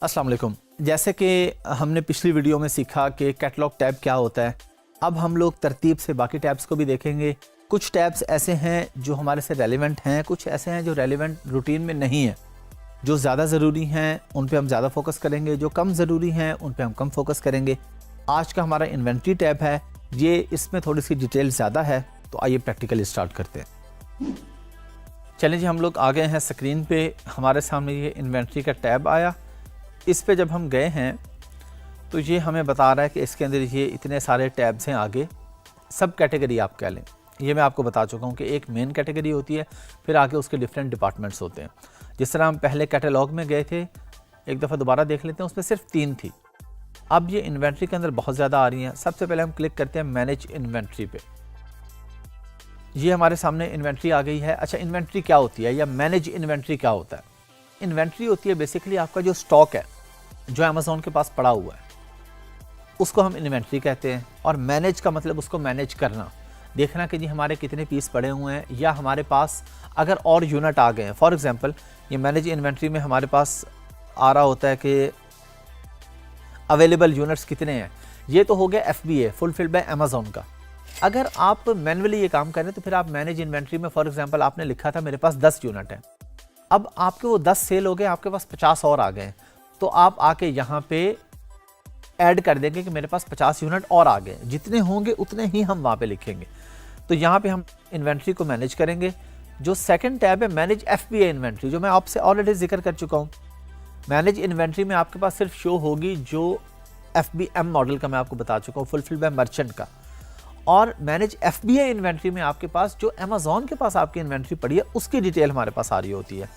अस्सलाम वालेकुम। जैसे कि हमने पिछली वीडियो में सीखा कि कैटलॉग टैब क्या होता है, अब हम लोग तरतीब से बाकी टैब्स को भी देखेंगे। कुछ टैब्स ऐसे हैं जो हमारे से रेलेवेंट हैं, कुछ ऐसे हैं जो रेलेवेंट रूटीन में नहीं है। जो ज़्यादा ज़रूरी हैं उन पे हम ज़्यादा फोकस करेंगे, जो कम ज़रूरी हैं उन पे हम कम फोकस करेंगे। आज का हमारा इन्वेंट्री टैब है, ये इसमें थोड़ी सी डिटेल ज़्यादा है, तो आइए प्रैक्टिकली स्टार्ट करते हैं। चलें जी, हम लोग आ गए हैं स्क्रीन पे। हमारे सामने ये इन्वेंट्री का टैब आया। इस पे जब हम गए हैं तो ये हमें बता रहा है कि इसके अंदर ये इतने सारे टैब्स हैं। आगे सब कैटेगरी आप कह लें, ये मैं आपको बता चुका हूँ कि एक मेन कैटेगरी होती है, फिर आगे उसके डिफरेंट डिपार्टमेंट्स होते हैं। जिस तरह हम पहले कैटलॉग में गए थे, एक दफ़ा दोबारा देख लेते हैं, उसमें सिर्फ 3 थी। अब ये इन्वेंट्री के अंदर बहुत ज़्यादा आ रही हैं। सबसे पहले हम क्लिक करते हैं मैनेज इन्वेंट्री पे। ये हमारे सामने इन्वेंट्री आ गई है। अच्छा, इन्वेंट्री क्या होती है या मैनेज इन्वेंट्री क्या होता है? इन्वेंट्री होती है बेसिकली आपका जो स्टॉक है जो अमेज़ॉन के पास पड़ा हुआ है, उसको हम इन्वेंट्री कहते हैं। और मैनेज का मतलब उसको मैनेज करना, देखना कि जी हमारे कितने पीस पड़े हुए हैं, या हमारे पास अगर और यूनिट आ गए हैं। फॉर एग्जांपल, ये मैनेज इन्वेंट्री में हमारे पास आ रहा होता है कि अवेलेबल यूनिट्स कितने हैं। ये तो हो गया FBA, फुलफिल्ड बाय अमेज़ॉन का। अगर आप मैन्युअली ये काम करें तो फिर आप मैनेज इन्वेंट्री में, फॉर एग्जांपल आपने लिखा था मेरे पास 10 यूनिट हैं, अब आपके वो 10 सेल हो गए, आपके पास 50 और आ गए, तो आप आके यहाँ पे ऐड कर देंगे कि मेरे पास 50 यूनिट और आ गए। जितने होंगे उतने ही हम वहाँ पे लिखेंगे। तो यहाँ पे हम इन्वेंट्री को मैनेज करेंगे। जो सेकंड टैब है मैनेज FBA इन्वेंट्री, जो मैं आपसे ऑलरेडी जिक्र कर चुका हूँ। मैनेज इन्वेंट्री में आपके पास सिर्फ शो होगी जो FBM मॉडल का मैं आपको बता चुका हूँ, फुलफिल बाय मर्चेंट का। और मैनेज FBA इन्वेंट्री में आपके पास जो अमेज़ॉन के पास आपकी इन्वेंट्री पड़ी है उसकी डिटेल हमारे पास आ रही होती है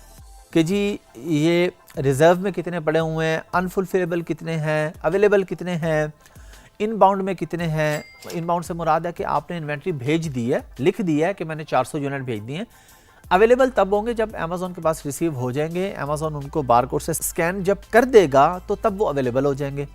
कि जी ये रिज़र्व में कितने पड़े हुए हैं, अनफुलफिलेबल कितने हैं, अवेलेबल कितने हैं, इनबाउंड में कितने हैं। इनबाउंड से मुराद है कि आपने इन्वेंट्री भेज दी है, लिख दिया है कि मैंने 400 यूनिट भेज दिए हैं। अवेलेबल तब होंगे जब अमेज़ॉन के पास रिसीव हो जाएंगे, अमेज़ॉन उनको बारकोड से स्कैन जब कर देगा तो तब वो अवेलेबल हो जाएंगे।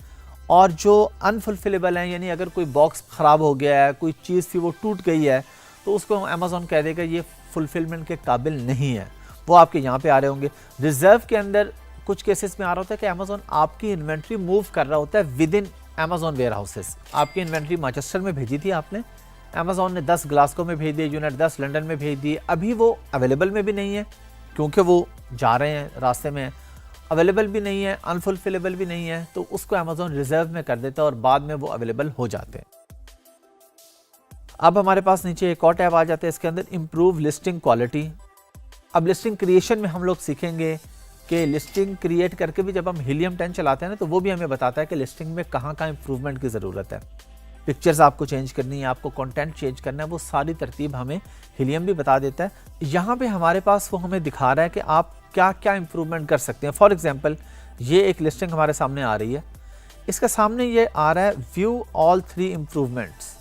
और जो अनफुलफिलेबल हैं, यानी अगर कोई बॉक्स ख़राब हो गया है, कोई चीज़ थी वो टूट गई है, तो उसको अमेज़ॉन कह देगा ये फुलफिलमेंट के काबिल नहीं है, वो आपके यहाँ पे आ रहे होंगे। रिजर्व के अंदर कुछ केसेस में आ रहा होता है कि अमेज़ॉन आपकी इन्वेंट्री मूव कर रहा होता है within Amazon warehouses. आपकी इन्वेंट्री मैनचेस्टर में भेजी थी आपने, अमेज़ॉन ने 10 ग्लासगो में भेज दिए यूनिट, 10 लंदन में भेज दिए। अभी वो अवेलेबल में भी नहीं है क्योंकि वो जा रहे हैं, रास्ते में अवेलेबल भी नहीं है, अनफुलफिलेबल भी नहीं है, तो उसको अमेज़ॉन रिजर्व में कर देता है और बाद में वो अवेलेबल हो जाते हैं। अब हमारे पास नीचे एक और टैब आ जाता है, इसके अंदर इम्प्रूव लिस्टिंग क्वालिटी। अब लिस्टिंग क्रिएशन में हम लोग सीखेंगे कि लिस्टिंग क्रिएट करके भी जब हम हीलियम 10 चलाते हैं ना, तो वो भी हमें बताता है कि लिस्टिंग में कहाँ कहाँ इंप्रूवमेंट की ज़रूरत है। पिक्चर्स आपको चेंज करनी है, आपको कंटेंट चेंज करना है, वो सारी तरतीब हमें हीलियम भी बता देता है। यहाँ पे हमारे पास वो हमें दिखा रहा है कि आप क्या क्या इंप्रूवमेंट कर सकते हैं। फॉर एग्जांपल, ये एक लिस्टिंग हमारे सामने आ रही है, इसके सामने ये आ रहा है व्यू ऑल 3 इम्प्रूवमेंट्स।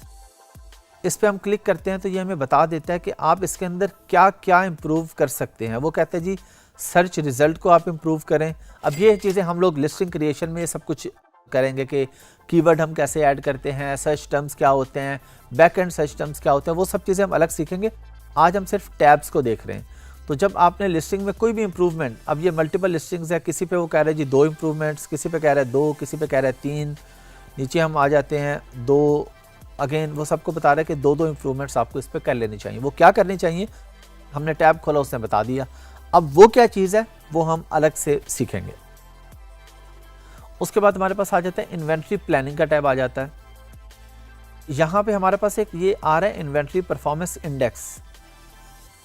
इस पर हम क्लिक करते हैं तो ये हमें बता देता है कि आप इसके अंदर क्या क्या इम्प्रूव कर सकते हैं। वो कहते हैं जी सर्च रिजल्ट को आप इम्प्रूव करें। अब ये चीज़ें हम लोग लिस्टिंग क्रिएशन में सब कुछ करेंगे कि कीवर्ड हम कैसे ऐड करते हैं, सर्च टर्म्स क्या होते हैं, बैक एंड सर्च टर्म्स क्या होते हैं, वो सब चीज़ें हम अलग सीखेंगे। आज हम सिर्फ टैब्स को देख रहे हैं। तो जब आपने लिस्टिंग में कोई भी इंप्रूवमेंट, अब ये मल्टीपल लिस्टिंग्स है, किसी पे वो कह रहे हैं जी 2 इंप्रूवमेंट्स, किसी पे कह रहे हैं 2, किसी पे कह रहे हैं 3, नीचे हम आ जाते हैं 2, अगेन वो सबको बता रहे हैं कि 2-2 इंप्रूवमेंट्स आपको इस पर कर लेनी चाहिए। वो क्या करनी चाहिए, हमने टैब खोला, उसने बता दिया। अब वो क्या चीज़ है वो हम अलग से सीखेंगे। उसके बाद हमारे पास आ जाता है इन्वेंट्री प्लानिंग का टैब आ जाता है। यहाँ पे हमारे पास एक ये आ रहा है inventory performance index,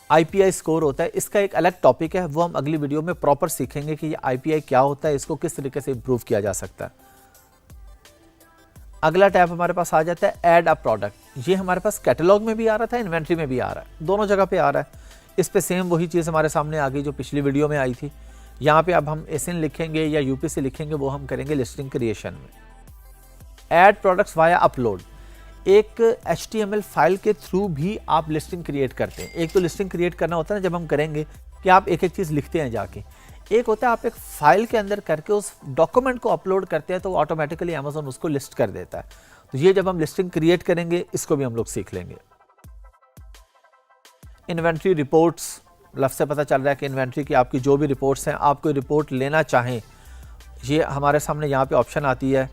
IPI score होता है। इसका एक अलग टॉपिक है, वो हम अगली वीडियो में प्रॉपर सीखेंगे कि ये IPI क्या होता है, इसको किस तरीके से इम्प्रूव किया जा सकता है। अगला टैब हमारे पास आ जाता है ऐड अ प्रोडक्ट। ये हमारे पास कैटलॉग में भी आ रहा था, इन्वेंट्री में भी आ रहा है, दोनों जगह पे आ रहा है। इस पे सेम वही चीज़ हमारे सामने आ गई जो पिछली वीडियो में आई थी। यहाँ पे अब हम एसिन लिखेंगे या UPC लिखेंगे, वो हम करेंगे लिस्टिंग क्रिएशन में। ऐड प्रोडक्ट्स वाया अपलोड, एक HTML फाइल के थ्रू भी आप लिस्टिंग क्रिएट करते हैं। एक तो लिस्टिंग क्रिएट करना होता है ना, जब हम करेंगे कि आप एक एक चीज़ लिखते हैं जाके, एक होता है आप एक फाइल के अंदर करके उस डॉक्यूमेंट को अपलोड करते हैं तो ऑटोमेटिकली अमेज़ॉन उसको लिस्ट कर देता है। तो ये जब हम लिस्टिंग क्रिएट करेंगे इसको भी हम लोग सीख लेंगे। इन्वेंट्री रिपोर्ट्स, लफ्ज़ से पता चल रहा है कि इन्वेंट्री की आपकी जो भी रिपोर्ट्स हैं, आप कोई रिपोर्ट लेना चाहें ये हमारे सामने यहाँ पे ऑप्शन आती है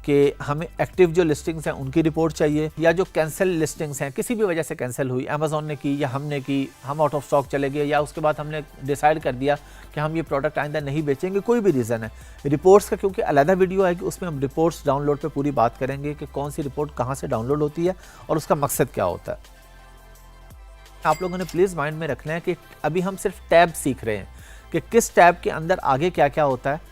कि हमें एक्टिव जो लिस्टिंग्स हैं उनकी रिपोर्ट चाहिए, या जो कैंसिल लिस्टिंग्स हैं किसी भी वजह से कैंसिल हुई, अमेज़ॉन ने की या हमने की, हम आउट ऑफ स्टॉक चले गए, या उसके बाद हमने डिसाइड कर दिया कि हम ये प्रोडक्ट आइंदा नहीं बेचेंगे, कोई भी रीज़न है। रिपोर्ट्स का क्योंकि अलग वीडियो है कि उसमें हम रिपोर्ट्स डाउनलोड पे पूरी बात करेंगे कि कौन सी रिपोर्ट कहाँ से डाउनलोड होती है और उसका मकसद क्या होता है। आप लोगों ने प्लीज़ माइंड में रखना है कि अभी हम सिर्फ टैब सीख रहे हैं कि किस टैब के अंदर आगे क्या क्या होता है,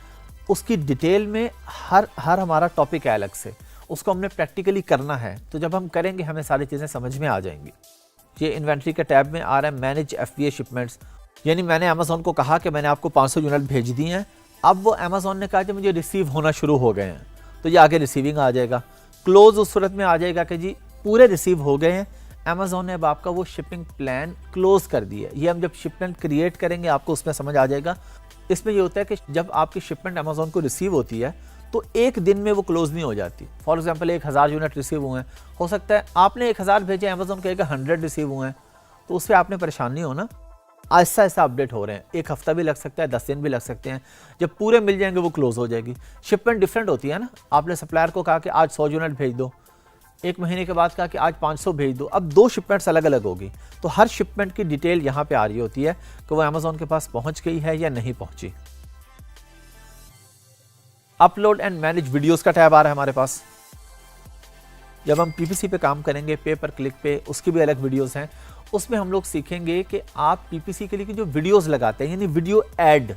उसकी डिटेल में हर हमारा टॉपिक है अलग से, उसको हमने प्रैक्टिकली करना है। तो जब हम करेंगे हमें सारी चीज़ें समझ में आ जाएंगी। ये इन्वेंट्री के टैब में आ रहा है मैनेज FBA शिपमेंट्स, यानी मैंने अमेज़ॉन को कहा कि मैंने आपको 500 यूनिट भेज दी हैं, अब वो अमेज़ॉन ने कहा कि मुझे रिसीव होना शुरू हो गए हैं, तो ये आगे रिसीविंग आ जाएगा। क्लोज उस सूरत में आ जाएगा कि जी पूरे रिसीव हो गए हैं, अमेज़ॉन ने अब आपका वो शिपिंग प्लान क्लोज कर दिया। ये हम जब शिपमेंट क्रिएट करेंगे आपको उसमें समझ आ जाएगा। इसमें ये होता है कि जब आपकी शिपमेंट अमेज़ॉन को रिसीव होती है तो एक दिन में वो क्लोज नहीं हो जाती। फॉर एग्जांपल 1000 यूनिट रिसीव हुए हैं, हो सकता है आपने 1000 भेजे, अमेज़ॉन कहेगा 100 रिसीव हुए हैं, तो उससे आपने परेशान नहीं होना। आहिस्ता आहिस्ता अपडेट हो रहे हैं, 1 हफ्ता भी लग सकता है, 10 दिन भी लग सकते हैं। जब पूरे मिल जाएंगे वो क्लोज हो जाएगी। शिपमेंट डिफरेंट होती है ना, आपने सप्लायर को कहा कि आज 100 यूनिट भेज दो, 1 महीने के बाद कहा कि आज 500 भेज दो, अब 2 शिपमेंट्स अलग अलग होगी। तो हर शिपमेंट की डिटेल यहाँ पे आ रही होती है कि वो अमेज़ॉन के पास पहुँच गई है या नहीं पहुँची। अपलोड एंड मैनेज वीडियोस का टैब आ रहा है हमारे पास। जब हम PPC पे काम करेंगे, पे पर क्लिक पे, उसकी भी अलग वीडियोस हैं। उसमें हम लोग सीखेंगे कि आप PPC के लिए जो वीडियोस लगाते हैं, यानी वीडियो ऐड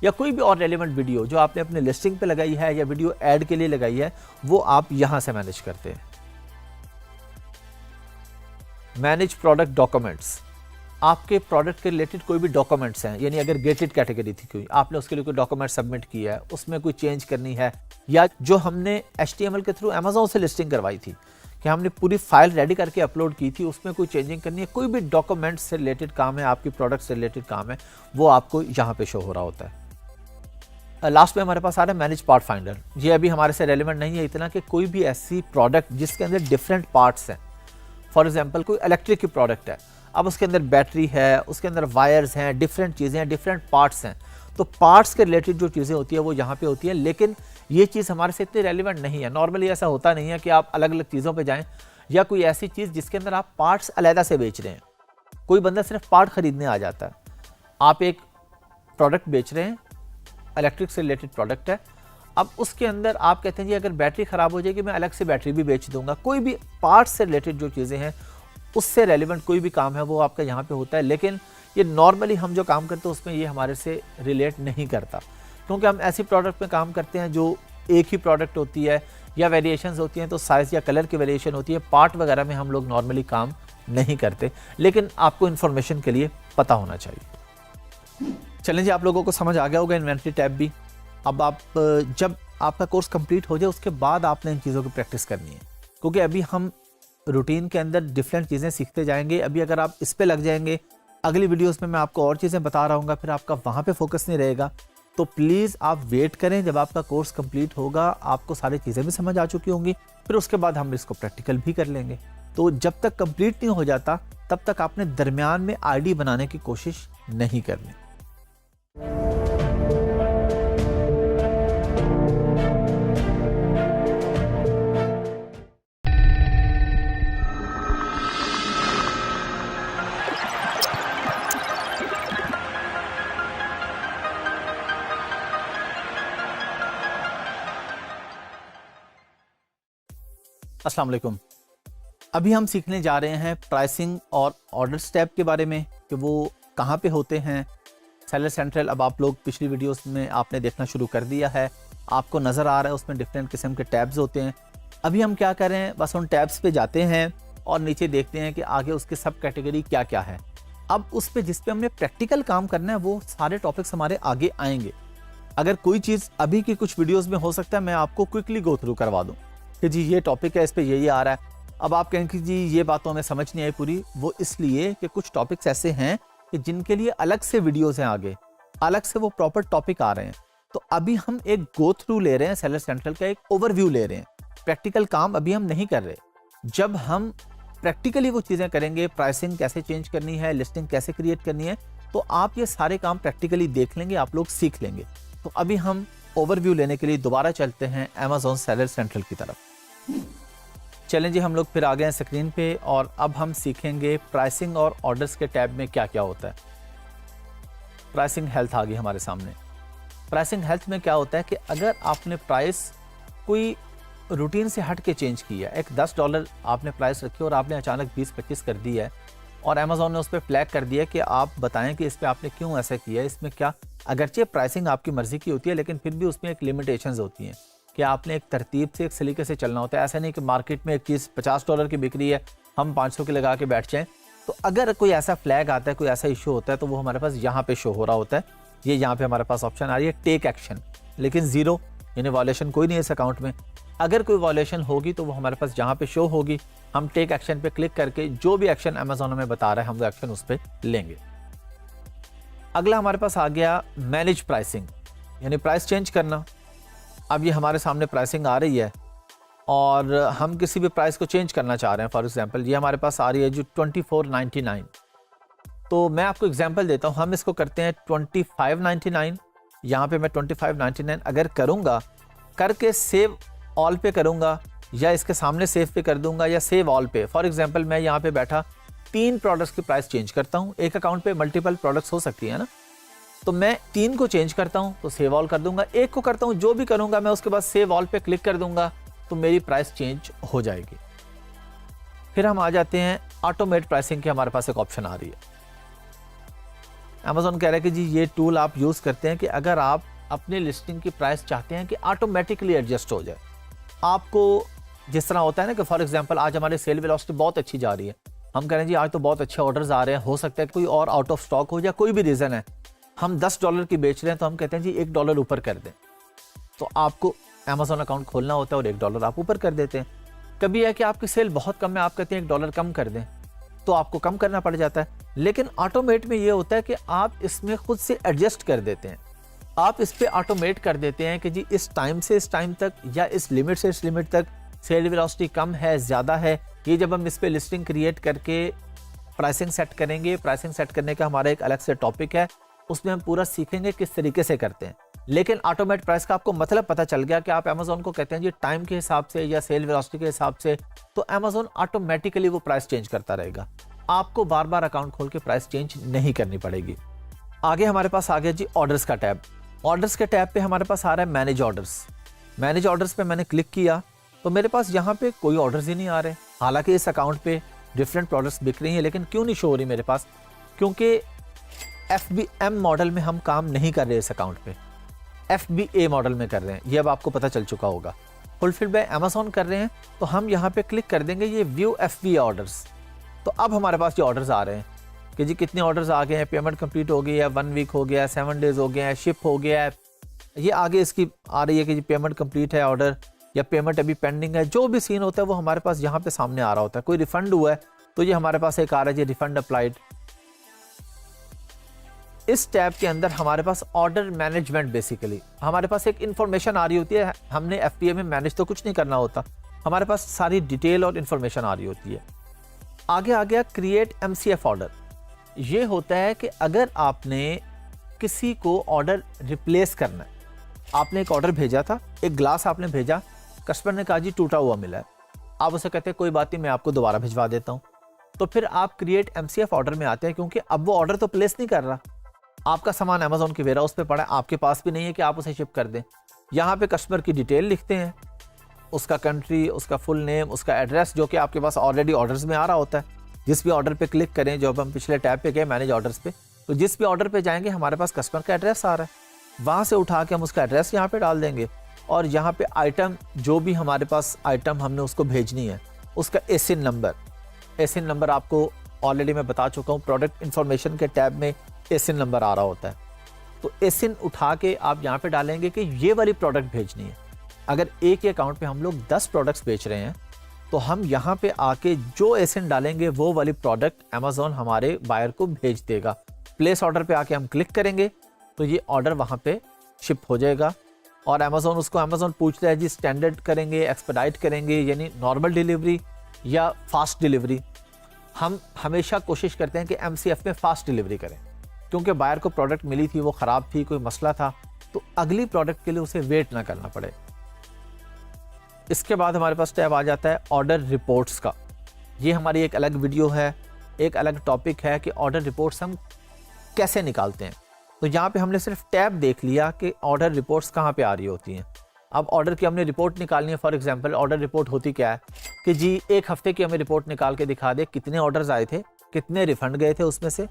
या कोई भी और रेलेवेंट वीडियो जो आपने अपने लिस्टिंग पे लगाई है या वीडियो ऐड के लिए लगाई है, वो आप यहां से मैनेज करते हैं। मैनेज प्रोडक्ट डॉक्यूमेंट्स, आपके प्रोडक्ट के रिलेटेड कोई भी डॉक्यूमेंट्स हैं, यानी अगर गेटेड कैटेगरी थी कोई, आपने उसके लिए कोई डॉक्यूमेंट सबमिट किया है, उसमें कोई चेंज करनी है, या जो हमने HTML के थ्रू अमेज़ॉन से लिस्टिंग करवाई थी कि हमने पूरी फाइल रेडी करके अपलोड की थी, उसमें कोई चेंजिंग करनी है, कोई भी डॉक्यूमेंट्स से रिलेटेड काम है, आपकी प्रोडक्ट से रिलेटेड काम है, वो आपको यहाँ पे शो हो रहा होता है। लास्ट में हमारे पास आ रहा है मैनेज पार्ट फाइंडर। ये अभी हमारे से रेलिवेंट नहीं है इतना कि कोई भी ऐसी प्रोडक्ट जिसके अंदर डिफरेंट पार्ट्स हैं, फॉर एग्जाम्पल कोई इलेक्ट्रिक की प्रोडक्ट है, अब उसके अंदर बैटरी है, उसके अंदर वायर्स हैं, डिफरेंट चीज़ें हैं, डिफरेंट पार्ट्स हैं, तो पार्ट्स के रिलेटेड जो चीज़ें होती है वो यहाँ पे होती है। लेकिन ये चीज़ हमारे से इतनी रेलिवेंट नहीं है। नॉर्मली ऐसा होता नहीं है कि आप अलग अलग चीज़ों पे जाएं, या कोई ऐसी चीज़ जिसके अंदर आप पार्ट्स अलहदा से बेच रहे हैं। कोई बंदा सिर्फ पार्ट खरीदने आ जाता है, आप एक प्रोडक्ट बेच रहे हैं, इलेक्ट्रिक से रिलेटेड प्रोडक्ट है, अब उसके अंदर आप कहते हैं जी अगर बैटरी ख़राब हो जाएगी मैं अलग से बैटरी भी बेच दूंगा। कोई भी पार्ट्स से रिलेटेड जो चीज़ें हैं उससे रेलिवेंट कोई भी काम है वो आपका यहाँ पे होता है। लेकिन ये नॉर्मली हम जो काम करते हैं उसमें ये हमारे से रिलेट नहीं करता, क्योंकि हम ऐसी प्रोडक्ट में काम करते हैं जो एक ही प्रोडक्ट होती है या वेरिएशंस होती हैं, तो साइज़ या कलर की वेरिएशन होती है। पार्ट वगैरह में हम लोग नॉर्मली काम नहीं करते, लेकिन आपको इन्फॉर्मेशन के लिए पता होना चाहिए। चलें जी, आप लोगों को समझ आ गया होगा इन्वेंट्री टैब भी। अब आप जब आपका कोर्स कंप्लीट हो जाए उसके बाद आपने इन चीज़ों की प्रैक्टिस करनी है, क्योंकि अभी हम रूटीन के अंदर डिफरेंट चीज़ें सीखते जाएंगे। अभी अगर आप इस पे लग जाएंगे, अगली वीडियोस में मैं आपको और चीज़ें बता रहा हूँ, फिर आपका वहाँ पे फोकस नहीं रहेगा। तो प्लीज़ आप वेट करें, जब आपका कोर्स कंप्लीट होगा आपको सारी चीज़ें भी समझ आ चुकी होंगी, फिर उसके बाद हम इसको प्रैक्टिकल भी कर लेंगे। तो जब तक कंप्लीट नहीं हो जाता तब तक आपने दरमियान में आईडी बनाने की कोशिश नहीं करनी। अस्सलाम वालेकुम। अभी हम सीखने जा रहे हैं प्राइसिंग और ऑर्डर स्टेप के बारे में कि वो कहाँ पे होते हैं। सेलर सेंट्रल अब आप लोग पिछली वीडियोस में आपने देखना शुरू कर दिया है, आपको नज़र आ रहा है उसमें डिफरेंट किस्म के टैब्स होते हैं। अभी हम क्या कर रहे हैं, बस उन टैब्स पे जाते हैं और नीचे देखते हैं कि आगे उसके सब कैटेगरी क्या क्या है। अब उस पर जिस पे हमने प्रैक्टिकल काम करना है वो सारे टॉपिक्स हमारे आगे आएंगे। अगर कोई चीज़ अभी की कुछ वीडियोज़ में हो सकता है मैं आपको क्विकली गो थ्रू करवा दूँ कि जी ये टॉपिक है, इस पे ये आ रहा है। अब आप कहें कि जी ये बातों में समझ नहीं आई पूरी, वो इसलिए कि कुछ टॉपिक्स ऐसे हैं कि जिनके लिए अलग से वीडियोस हैं, आगे अलग से वो प्रॉपर टॉपिक आ रहे हैं। तो अभी हम एक गो थ्रू ले रहे हैं, सेलर सेंट्रल का एक ओवरव्यू ले रहे हैं, प्रैक्टिकल काम अभी हम नहीं कर रहे। जब हम प्रैक्टिकली वो चीज़ें करेंगे, प्राइसिंग कैसे चेंज करनी है, लिस्टिंग कैसे क्रिएट करनी है, तो आप ये सारे काम प्रैक्टिकली देख लेंगे, आप लोग सीख लेंगे। तो अभी हम ओवरव्यू लेने के लिए दोबारा चलते हैं अमेज़ॉन सेलर सेंट्रल की तरफ। चलें जी, हम लोग फिर आ गए हैं स्क्रीन पे और अब हम सीखेंगे प्राइसिंग और ऑर्डर्स के टैब में क्या क्या होता है। प्राइसिंग हेल्थ आ गई हमारे सामने। प्राइसिंग हेल्थ में क्या होता है कि अगर आपने प्राइस कोई रूटीन से हट के चेंज किया, एक $10 आपने प्राइस रखी और आपने अचानक 20-25 कर दी है और अमेज़ॉन ने उस पर फ्लैग कर दिया कि आप बताएं कि इस पर आपने क्यों ऐसा किया है, इसमें क्या, अगरचे प्राइसिंग आपकी मर्ज़ी की होती है लेकिन फिर भी उसमें एक लिमिटेशंस होती हैं कि आपने एक तरतीब से, एक सलीके से चलना होता है। ऐसा नहीं कि मार्केट में एक चीज़ $50 की बिक रही है, हम 500 की लगा के बैठ जाएँ। तो अगर कोई ऐसा फ्लैग आता है, कोई ऐसा इशू होता है, तो वो हमारे पास यहाँ पे शो हो रहा होता है। ये यहाँ पे हमारे पास ऑप्शन आ रही है टेक एक्शन, लेकिन ज़ीरो, यानी वॉल्यूशन कोई नहीं है इस अकाउंट में। अगर कोई वॉल्यूशन होगी तो वो हमारे पास जहाँ पे शो होगी, हम टेक एक्शन पे क्लिक करके जो भी एक्शन अमेज़ॉन हमें बता रहा है हम वो एक्शन उस पर लेंगे। अगला हमारे पास आ गया मैनेज प्राइसिंग, यानी प्राइस चेंज करना। अब ये हमारे सामने प्राइसिंग आ रही है और हम किसी भी प्राइस को चेंज करना चाह रहे हैं। फॉर एग्जांपल ये हमारे पास आ रही है जो 24.99, तो मैं आपको एग्जांपल देता हूँ। हम इसको करते हैं 25.99। यहाँ पे मैं 25.99 अगर करूँगा, करके सेव ऑल पे करूँगा या इसके सामने सेव पे कर दूंगा या सेव ऑल पे। फॉर एग्जांपल मैं यहाँ पे बैठा 3 प्रोडक्ट्स की प्राइस चेंज करता हूँ। एक अकाउंट पे मल्टीपल प्रोडक्ट्स हो सकती है ना, तो मैं 3 को चेंज करता हूँ तो सेव ऑल कर दूंगा। एक को करता हूँ, जो भी करूँगा मैं उसके बाद सेव ऑल पे क्लिक कर दूंगा तो मेरी प्राइस चेंज हो जाएगी। फिर हम आ जाते हैं ऑटोमेट प्राइसिंग की। हमारे पास एक ऑप्शन आ रही है। अमेज़ॉन कह रहा है कि जी ये टूल आप यूज़ करते हैं कि अगर आप अपनी लिस्टिंग की प्राइस चाहते हैं कि ऑटोमेटिकली एडजस्ट हो जाए। आपको जिस तरह होता है ना कि फॉर एग्जांपल आज हमारी सेल वेलोसिटी बहुत अच्छी जा रही है, हम कह रहे हैं जी आज तो बहुत अच्छे ऑर्डर्स आ रहे हैं, हो सकता है कोई और आउट ऑफ स्टॉक हो या कोई भी रीज़न है, हम $10 की बेच रहे हैं तो हम कहते हैं जी $1 ऊपर कर दें। तो आपको अमेज़ॉन अकाउंट खोलना होता है और $1 आप ऊपर कर देते हैं। कभी है कि आपकी सेल बहुत कम है, आप कहते हैं $1 कम कर दें, तो आपको कम करना पड़ जाता है। लेकिन ऑटोमेट में ये होता है कि आप इसमें खुद से एडजस्ट कर देते हैं। आप इस पे ऑटोमेट कर देते हैं कि जी इस टाइम से इस टाइम तक या इस लिमिट से इस लिमिट तक सेल वेलोसिटी कम है, ज़्यादा है। ये जब हम इस पे लिस्टिंग क्रिएट करके प्राइसिंग सेट करेंगे, प्राइसिंग सेट करने का हमारा एक अलग से टॉपिक है, उसमें हम पूरा सीखेंगे किस तरीके से करते हैं। लेकिन ऑटोमेट प्राइस का आपको मतलब पता चल गया कि आप अमेज़ॉन को कहते हैं जी टाइम के हिसाब से या सेल वेलोसिटी के हिसाब से, तो अमेज़ॉन ऑटोमेटिकली वो प्राइस चेंज करता रहेगा। आपको बार बार अकाउंट खोल के प्राइस चेंज नहीं करनी पड़ेगी। आगे हमारे पास आ गया जी ऑर्डर्स का टैब। ऑर्डर्स के टैब पे हमारे पास आ रहा है मैनेज ऑर्डर्स। मैनेज ऑर्डर्स पे मैंने क्लिक किया तो मेरे पास यहाँ पे कोई ऑर्डर्स ही नहीं आ रहे। हालांकि इस अकाउंट पे डिफरेंट प्रोडक्ट्स बिक रही हैं, लेकिन क्यों नहीं शो हो रही मेरे पास? क्योंकि FBM मॉडल में हम काम नहीं कर रहे इस अकाउंट पे, FBA मॉडल में कर रहे हैं। ये अब आपको पता चल चुका होगा। फुलफिल बाय अमेज़ॉन कर रहे हैं तो हम यहाँ पे क्लिक कर देंगे ये व्यू FBA ऑर्डर्स। तो अब हमारे पास ये ऑर्डर्स आ रहे हैं कि जी कितने ऑर्डर्स आ गए हैं, पेमेंट कंप्लीट हो गई है, 1 वीक हो गया है, 7 डेज हो गया है, शिप हो गया है। ये आगे इसकी आ रही है कि जी पेमेंट कंप्लीट है ऑर्डर या पेमेंट अभी पेंडिंग है। जो भी सीन होता है वो हमारे पास यहाँ पे सामने आ रहा होता है। कोई रिफंड हुआ है तो ये हमारे पास एक आ रहा है जी रिफंड अप्लाइड। इस टैब के अंदर हमारे पास ऑर्डर मैनेजमेंट, बेसिकली हमारे पास एक इन्फॉर्मेशन आ रही होती है। हमने FBA में मैनेज तो कुछ नहीं करना होता, हमारे पास सारी डिटेल और इन्फॉर्मेशन आ रही होती है। आगे आ गया क्रिएट MCF ऑर्डर। ये होता है कि अगर आपने किसी को ऑर्डर रिप्लेस करना है, आपने एक ऑर्डर भेजा था, एक ग्लास आपने भेजा, कस्टमर ने कहा जी टूटा हुआ मिला है, आप उसे कहते हैं कोई बात नहीं मैं आपको दोबारा भिजवा देता हूँ। तो फिर आप क्रिएट MCF ऑर्डर में आते हैं, क्योंकि अब वो ऑर्डर तो प्लेस नहीं कर रहा, आपका सामान अमेज़ॉन के वेयरहाउस पे पड़ा है, आपके पास भी नहीं है कि आप उसे शिप कर दें। यहाँ पे कस्टमर की डिटेल लिखते हैं, उसका कंट्री, उसका फुल नेम, उसका एड्रेस, जो कि आपके पास ऑलरेडी ऑर्डर्स में आ रहा होता है। जिस भी ऑर्डर पे क्लिक करें, जो अब हम पिछले टैब पे गए मैनेज ऑर्डर्स पे, तो जिस भी ऑर्डर पे जाएंगे हमारे पास कस्टमर का एड्रेस आ रहा है, वहाँ से उठा के हम उसका एड्रेस यहाँ पे डाल देंगे और यहाँ पे आइटम, जो भी हमारे पास आइटम हमने उसको भेजनी है, उसका एसिन नंबर आपको ऑलरेडी मैं बता चुका हूँ, प्रोडक्ट इन्फॉर्मेशन के टैब में एसिन नंबर आ रहा होता है। तो एसिन उठा के आप यहाँ पे डालेंगे कि ये वाली प्रोडक्ट भेजनी है। अगर एक ही अकाउंट पे हम लोग 10 प्रोडक्ट्स बेच रहे हैं तो हम यहाँ पे आके जो एसिन डालेंगे वो वाली प्रोडक्ट अमेज़ॉन हमारे बायर को भेज देगा। प्लेस ऑर्डर पे आके हम क्लिक करेंगे तो ये ऑर्डर वहाँ पे शिप हो जाएगा और अमेज़ॉन पूछता है जी स्टैंडर्ड करेंगे, एक्सपेडाइट करेंगे, यानी नॉर्मल डिलीवरी या फास्ट डिलीवरी। हम हमेशा कोशिश करते हैं कि MCF में फास्ट डिलीवरी करें, क्योंकि बायर को प्रोडक्ट मिली थी, वो ख़राब थी, कोई मसला था, तो अगली प्रोडक्ट के लिए उसे वेट ना करना पड़े। इसके बाद हमारे पास टैब आ जाता है ऑर्डर रिपोर्ट्स का। ये हमारी एक अलग वीडियो है, एक अलग टॉपिक है कि ऑर्डर रिपोर्ट्स हम कैसे निकालते हैं। तो यहाँ पे हमने सिर्फ टैब देख लिया कि ऑर्डर रिपोर्ट्स कहाँ पे आ रही होती हैं। अब ऑर्डर की हमने रिपोर्ट निकालनी है। फॉर एग्जांपल ऑर्डर रिपोर्ट होती क्या है कि जी एक हफ्ते की हमें रिपोर्ट निकाल के दिखा दे कितने ऑर्डर्स आए थे, कितने रिफंड गए थे उसमें से,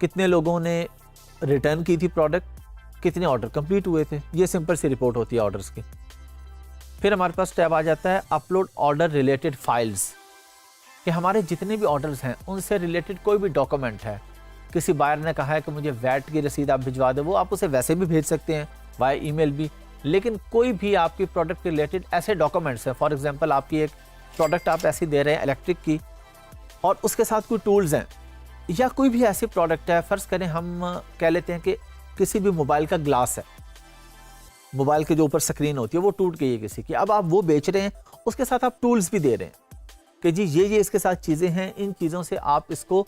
कितने लोगों ने रिटर्न की थी प्रोडक्ट, कितने ऑर्डर कंप्लीट हुए थे। ये सिंपल सी रिपोर्ट होती है ऑर्डर्स की। फिर हमारे पास टैब आ जाता है अपलोड ऑर्डर रिलेटेड फाइल्स, कि हमारे जितने भी ऑर्डर्स हैं उनसे रिलेटेड कोई भी डॉक्यूमेंट है। किसी बायर ने कहा है कि मुझे वैट की रसीद आप भिजवा दो, वो आप उसे वैसे भी भेज सकते हैं वाया ईमेल भी। लेकिन कोई भी आपकी प्रोडक्ट रिलेटेड ऐसे डॉक्यूमेंट्स हैं, फॉर एग्जांपल आपकी एक प्रोडक्ट आप ऐसी दे रहे हैं इलेक्ट्रिक की और उसके साथ कोई टूल्स हैं, या कोई भी ऐसी प्रोडक्ट है, फ़र्ज़ करें हम कह लेते हैं कि किसी भी मोबाइल का ग्लास है, मोबाइल के जो ऊपर स्क्रीन होती है वो टूट गई है किसी की, अब आप वो बेच रहे हैं, उसके साथ आप टूल्स भी दे रहे हैं कि जी ये इसके साथ चीज़ें हैं, इन चीज़ों से आप इसको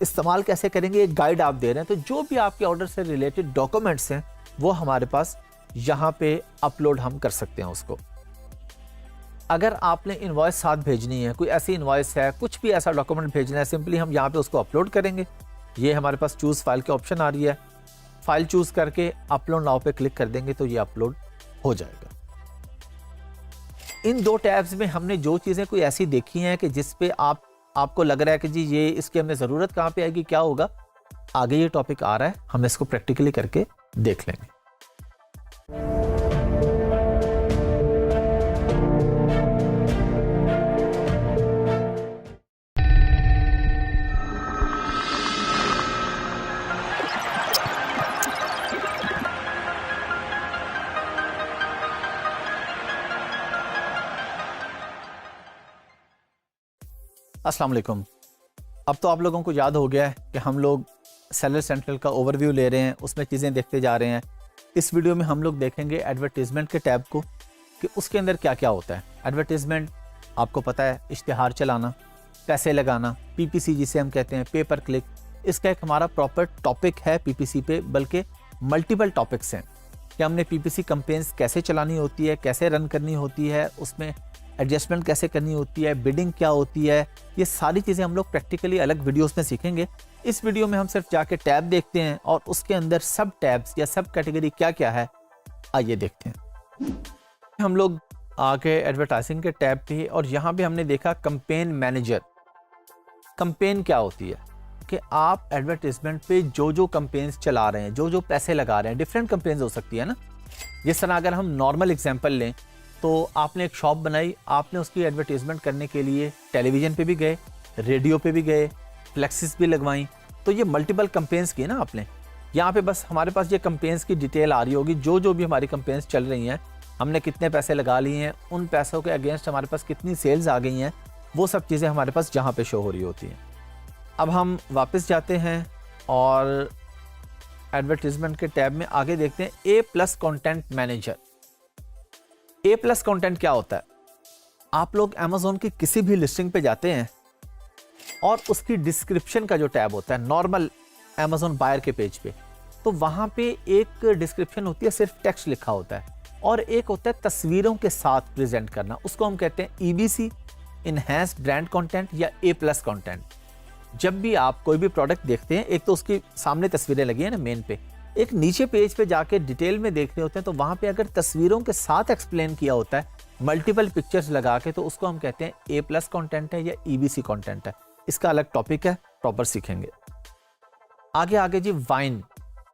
इस्तेमाल कैसे करेंगे, एक गाइड आप दे रहे हैं। तो जो भी आपके ऑर्डर से रिलेटेड डॉक्यूमेंट्स हैं वो हमारे पास यहाँ पे अपलोड हम कर सकते हैं उसको। अगर आपने इनवॉइस साथ भेजनी है, कोई ऐसी इनवॉइस है, कुछ भी ऐसा डॉक्यूमेंट भेजना है, सिंपली हम यहाँ पे उसको अपलोड करेंगे। ये हमारे पास चूज़ फाइल की ऑप्शन आ रही है, फाइल चूज़ करके अपलोड नाउ पे क्लिक कर देंगे तो ये अपलोड हो जाएगा। इन दो टैब्स में हमने जो चीज़ें कोई ऐसी देखी हैं कि जिस पे आपको लग रहा है कि जी ये इसकी हमें ज़रूरत कहाँ पे आएगी, क्या होगा, आगे ये टॉपिक आ रहा है, हम इसको प्रैक्टिकली करके देख लेंगे। अस्सलाम वालेकुम। अब तो आप लोगों को याद हो गया है कि हम लोग सेलर सेंट्रल का ओवरव्यू ले रहे हैं, उसमें चीज़ें देखते जा रहे हैं। इस वीडियो में हम लोग देखेंगे एडवर्टीज़मेंट के टैब को कि उसके अंदर क्या क्या होता है। एडवर्टीज़मेंट आपको पता है, इश्तिहार चलाना, पैसे लगाना, पीपीसी जिसे हम कहते हैं, पेपर क्लिक। इसका एक हमारा प्रॉपर टॉपिक है पीपीसी पे, बल्कि मल्टीपल टॉपिक्स हैं कि हमने पीपीसी कैंपेन्स कैसे चलानी होती है, कैसे रन करनी होती है, उसमें एडजस्टमेंट कैसे करनी होती है, बिडिंग क्या होती है। ये सारी चीज़ें हम लोग प्रैक्टिकली अलग वीडियोस में सीखेंगे। इस वीडियो में हम सिर्फ जाके टैब देखते हैं और उसके अंदर सब टैब्स या सब कैटेगरी क्या क्या है, आइए देखते हैं। हम लोग आके एडवर्टाइजिंग के टैब पे और यहाँ पे हमने देखा कैंपेन मैनेजर। कैंपेन क्या होती है कि आप एडवर्टाइजमेंट पे जो जो कैंपेन्स चला रहे हैं, जो जो पैसे लगा रहे हैं, डिफरेंट कैंपेन्स हो सकती है ना। जिस तरह अगर हम नॉर्मल एग्जांपल लें तो आपने एक शॉप बनाई, आपने उसकी एडवर्टाइजमेंट करने के लिए टेलीविज़न पे भी गए, रेडियो पे भी गए, फ्लेक्सिस भी लगवाई, तो ये मल्टीपल कैंपेन्स की ना आपने। यहाँ पे बस हमारे पास ये कैंपेन्स की डिटेल आ रही होगी, जो जो भी हमारी कैंपेन्स चल रही हैं, हमने कितने पैसे लगा लिए हैं, उन पैसों के अगेंस्ट हमारे पास कितनी सेल्स आ गई हैं, वो सब चीज़ें हमारे पास जहाँ पे शो हो रही होती हैं। अब हम वापस जाते हैं और एडवर्टीजमेंट के टैब में आगे देखते हैं A+ content manager. A+ content क्या होता है? आप लोग अमेज़ॉन की किसी भी लिस्टिंग पे जाते हैं और उसकी डिस्क्रिप्शन का जो टैब होता है नॉर्मल अमेज़ॉन बायर के पेज पे, तो वहाँ पे एक डिस्क्रिप्शन होती है, सिर्फ टेक्स्ट लिखा होता है, और एक होता है तस्वीरों के साथ प्रेजेंट करना। उसको हम कहते हैं EBC, इनहैंस्ड ब्रांड कंटेंट या A+ कंटेंट। जब भी आप कोई भी प्रोडक्ट देखते हैं, एक तो उसकी सामने तस्वीरें लगी हैं ना मेन पे, एक नीचे पेज पे जाके डिटेल में देख रहे होते हैं, तो वहाँ पे अगर तस्वीरों के साथ एक्सप्लेन किया होता है, मल्टीपल पिक्चर्स लगा के, तो उसको हम कहते हैं A+ कंटेंट है या EBC कंटेंट है। इसका अलग टॉपिक है, प्रॉपर सीखेंगे। आगे जी वाइन।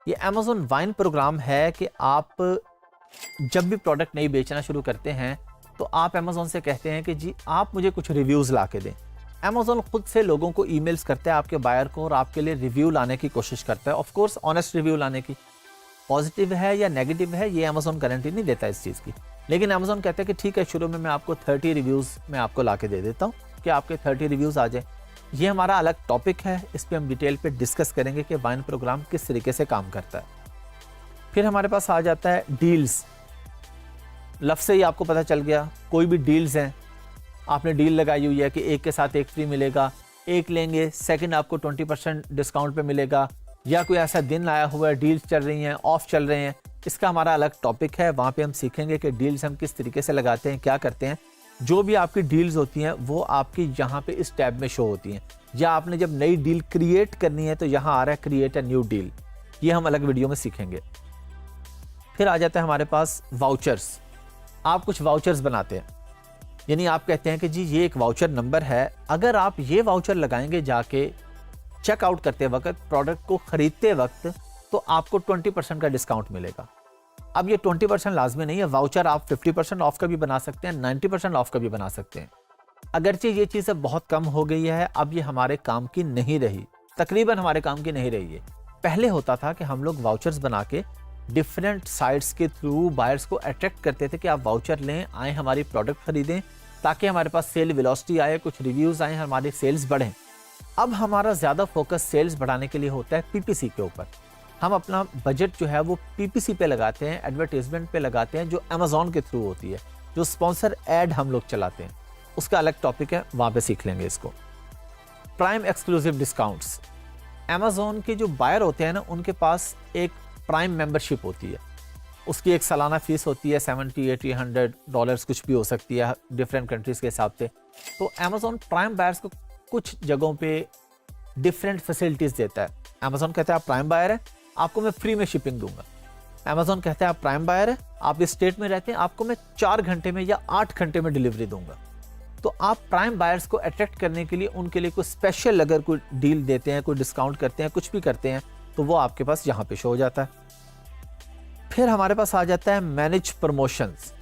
ये अमेज़ॉन वाइन प्रोग्राम है कि आप जब भी प्रोडक्ट नहीं बेचना शुरू करते हैं तो आप अमेज़ॉन से कहते हैं कि जी आप मुझे कुछ रिव्यूज़ ला के दें। अमेज़ॉन खुद से लोगों को ईमेल्स करता है आपके बायर को और आपके लिए रिव्यू लाने की कोशिश करता है। ऑफ कोर्स ऑनेस्ट रिव्यू लाने की, पॉजिटिव है या नेगेटिव है ये अमेज़ॉन गारंटी नहीं देता इस चीज़ की, लेकिन अमेज़ॉन कहता है कि ठीक है, शुरू में मैं आपको 30 रिव्यूज़ मैं आपको ला के दे देता हूँ कि आपके 30 रिव्यूज़ आ जाए। ये हमारा अलग टॉपिक है, इस पर हम डिटेल पे डिस्कस करेंगे कि वाइन प्रोग्राम किस तरीके से काम करता है। फिर हमारे पास आ जाता है डील्स। लफ्ज़ से ही आपको पता चल गया, कोई भी डील्स हैं, आपने डील लगाई हुई है कि एक के साथ एक फ्री मिलेगा, एक लेंगे सेकंड आपको 20% डिस्काउंट पे मिलेगा, या कोई ऐसा दिन आया हुआ है, डील्स चल रही हैं, ऑफ चल रहे हैं, इसका हमारा अलग टॉपिक है, वहाँ पे हम सीखेंगे कि डील्स हम किस तरीके से लगाते हैं, क्या करते हैं। जो भी आपकी डील्स होती हैं वो आपकी यहाँ पे इस टैब में शो होती हैं, या आपने जब नई डील क्रिएट करनी है तो यहाँ आ रहा है क्रिएट अ न्यू डील, ये हम अलग वीडियो में सीखेंगे। फिर आ जाता है हमारे पास वाउचर्स। आप कुछ वाउचर्स बनाते हैं, यानी आप कहते हैं कि जी ये एक वाउचर नंबर है, अगर आप ये वाउचर लगाएंगे जाके चेकआउट करते वक्त, प्रोडक्ट को खरीदते वक्त, तो आपको 20% का डिस्काउंट मिलेगा। अब ये 20% लाजमी नहीं है, वाउचर आप 50% ऑफ का भी बना सकते हैं, 90% ऑफ का भी बना सकते हैं। अगरचे ये चीज़ अब बहुत कम हो गई है, अब ये हमारे काम की नहीं रही, तकरीबन हमारे काम की नहीं रही है। पहले होता था कि हम लोग वाउचर्स बना के डिफरेंट साइट्स के थ्रू बायर्स को अट्रैक्ट करते थे कि आप वाउचर लें, आए हमारी प्रोडक्ट खरीदें, ताकि हमारे पास सेल वेलोसिटी आए, कुछ रिव्यूज़ आए, हमारे सेल्स बढ़ें। अब हमारा ज़्यादा फोकस सेल्स बढ़ाने के लिए होता है पीपीसी के ऊपर। हम अपना बजट जो है वो पीपीसी पे लगाते हैं, एडवर्टीजमेंट पे लगाते हैं, जो अमेज़ॉन के थ्रू होती है, जो स्पॉन्सर ऐड हम लोग चलाते हैं, उसका अलग टॉपिक है, वहाँ पे सीख लेंगे इसको। Prime exclusive discounts. अमेज़ॉन के जो बायर होते हैं ना, उनके पास एक प्राइम मेंबरशिप होती है, उसकी एक सालाना फीस होती है, 70, 80, $100 कुछ भी हो सकती है डिफरेंट कंट्रीज़ के हिसाब से। तो अमेज़ॉन प्राइम बायर्स को कुछ जगहों पे डिफरेंट फैसिलिटीज़ देता है। अमेज़ॉन कहता है आप प्राइम बायर हैं, आपको मैं फ्री में शिपिंग दूंगा। अमेज़ॉन कहता है आप प्राइम बायर हैं, आप इस स्टेट में रहते हैं, आपको मैं 4 घंटे में या 8 घंटे में डिलीवरी दूंगा। तो आप प्राइम बायर्स को अट्रैक्ट करने के लिए उनके लिए कोई स्पेशल अगर कोई डील देते हैं, कोई डिस्काउंट करते हैं, कुछ भी करते हैं, तो वो आपके पास यहाँ पे शो हो जाता है। फिर हमारे पास आ जाता है मैनेज प्रमोशंस,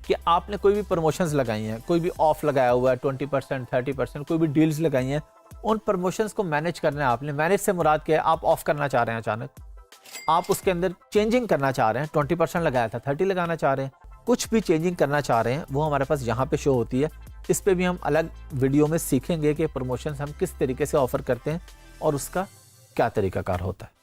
कि आपने कोई भी प्रमोशंस लगाई हैं, कोई भी ऑफ लगाया हुआ है 20%, 30%, कोई भी डील्स लगाई हैं, उन प्रमोशंस को मैनेज करना है आपने। मैनेज से मुराद क्या है, आप ऑफ करना चाह रहे हैं, अचानक आप उसके अंदर चेंजिंग करना चाह रहे हैं, 20% लगाया था 30 लगाना चाह रहे हैं, कुछ भी चेंजिंग करना चाह रहे हैं, वो हमारे पास यहाँ पे शो होती है। इस पे भी हम अलग वीडियो में सीखेंगे कि प्रमोशंस हम किस तरीके से ऑफर करते हैं और उसका क्या तरीकाकार होता है।